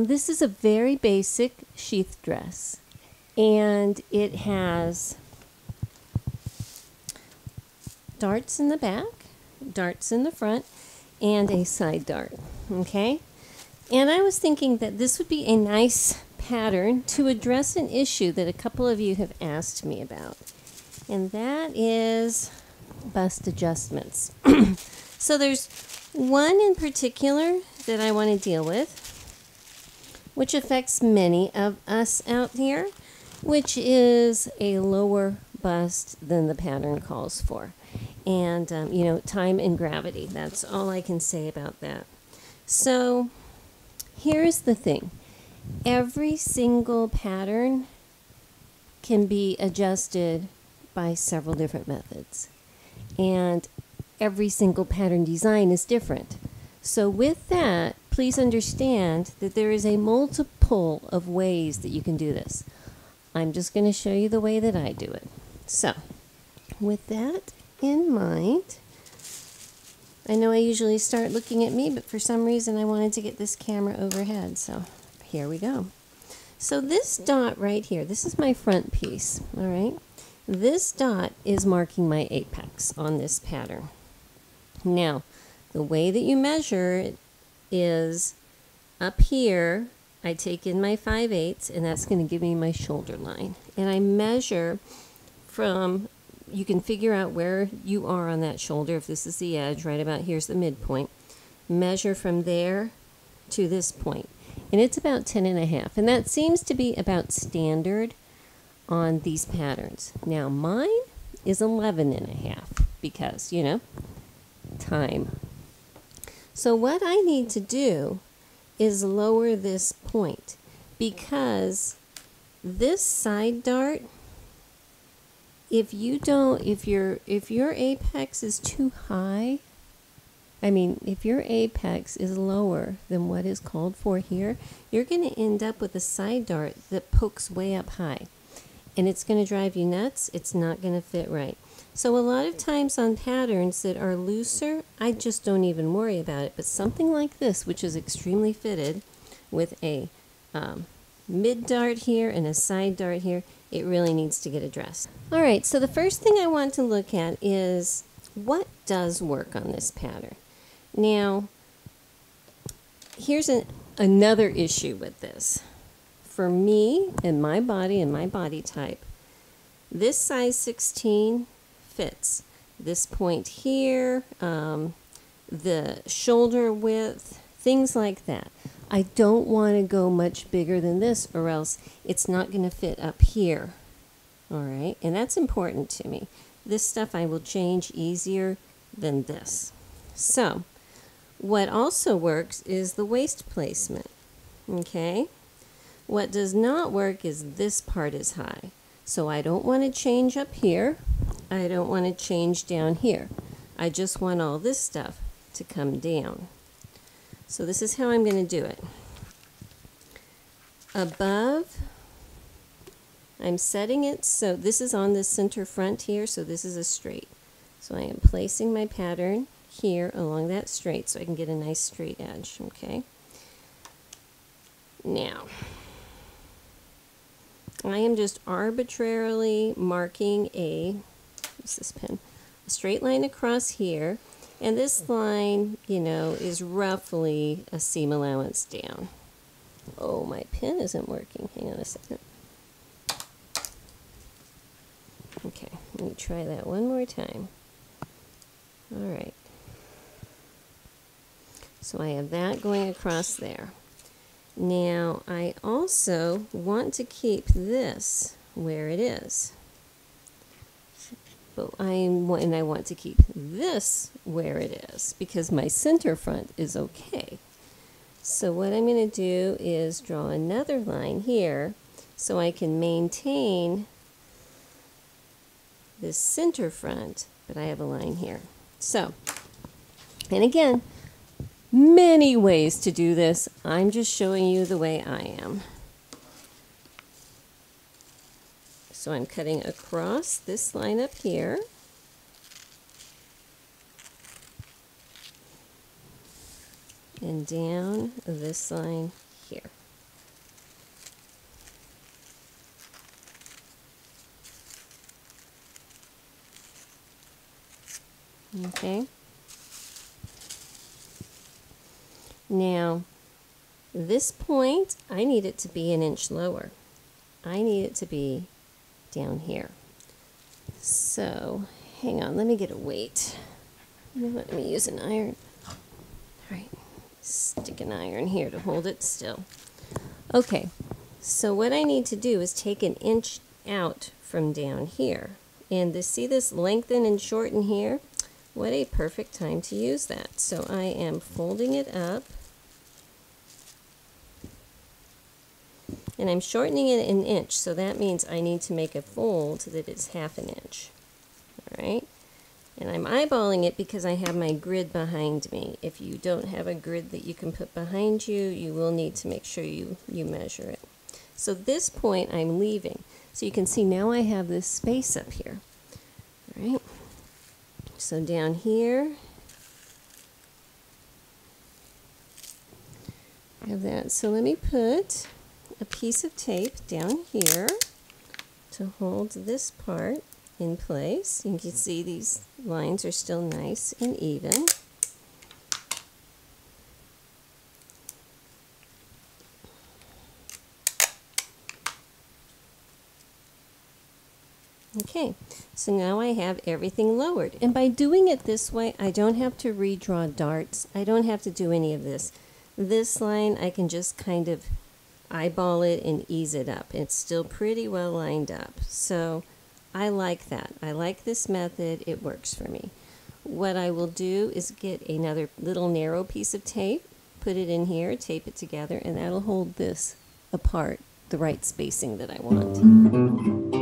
This is a very basic sheath dress, and it has darts in the back, darts in the front, and a side dart, okay? And I was thinking that this would be a nice pattern to address an issue that a couple of you have asked me about, and that is bust adjustments. So there's one in particular that I want to deal with, which affects many of us out here, which is a lower bust than the pattern calls for. And, you know, time and gravity, that's all I can say about that. So here's the thing. Every single pattern can be adjusted by several different methods. And every single pattern design is different. So with that, please understand that there is a multiple of ways that you can do this. I'm just going to show you the way that I do it. So with that in mind, I know I usually start looking at me, but for some reason I wanted to get this camera overhead. So here we go. So this dot right here, this is my front piece, all right? This dot is marking my apex on this pattern. Now, the way that you measure it is up here, I take in my 5/8, and that's going to give me my shoulder line. And I measure from, you can figure out where you are on that shoulder. If this is the edge, right about here's the midpoint. Measure from there to this point. And it's about 10.5. And that seems to be about standard on these patterns. Now mine is 11.5 because, you know, time. So what I need to do is lower this point because this side dart, if your apex is too high, I mean, if your apex is lower than what is called for here, you're going to end up with a side dart that pokes way up high. And it's going to drive you nuts. It's not going to fit right. So a lot of times on patterns that are looser, I just don't even worry about it. But something like this, which is extremely fitted with a mid dart here and a side dart here, it really needs to get addressed. All right, so the first thing I want to look at is what does work on this pattern. Now, here's another issue with this. For me and my body type, this size 16 fits. This point here, the shoulder width, things like that. I don't want to go much bigger than this or else it's not going to fit up here. All right, and that's important to me. This stuff I will change easier than this. So, what also works is the waist placement, okay? What does not work is this part is high. So I don't want to change up here. I don't want to change down here. I just want all this stuff to come down. So this is how I'm going to do it. Above, I'm setting it so this is on the center front here, so this is a straight. So I am placing my pattern here along that straight so I can get a nice straight edge, okay? Now, I am just arbitrarily marking what's this pen? A straight line across here, and this line, you know, is roughly a seam allowance down. Oh, my pen isn't working. Hang on a second. Okay, let me try that one more time. All right. So I have that going across there. Now, I also want to keep this where it is. But I want to keep this where it is because my center front is okay. So what I'm going to do is draw another line here so I can maintain this center front, but I have a line here. So, and again, many ways to do this. I'm just showing you the way I am. So I'm cutting across this line up here, and down this line here. Okay. Now, this point, I need it to be an inch lower. I need it to be down here. So, hang on, let me get a weight. Let me use an iron. All right, stick an iron here to hold it still. Okay, so what I need to do is take an inch out from down here. And to see this lengthen and shorten here, what a perfect time to use that. So I am folding it up. And I'm shortening it an inch, so that means I need to make a fold that is half an inch. All right? And I'm eyeballing it because I have my grid behind me. If you don't have a grid that you can put behind you, you will need to make sure you measure it. So this point I'm leaving. So you can see now I have this space up here. All right? So down here, I have that. So let me put a piece of tape down here to hold this part in place. You can see these lines are still nice and even. Okay, so now I have everything lowered. And by doing it this way, I don't have to redraw darts. I don't have to do any of this. This line, I can just kind of eyeball it and ease it up. It's still pretty well lined up. So I like that. I like this method. It works for me. What I will do is get another little narrow piece of tape, put it in here, tape it together, and that'll hold this apart, the right spacing that I want.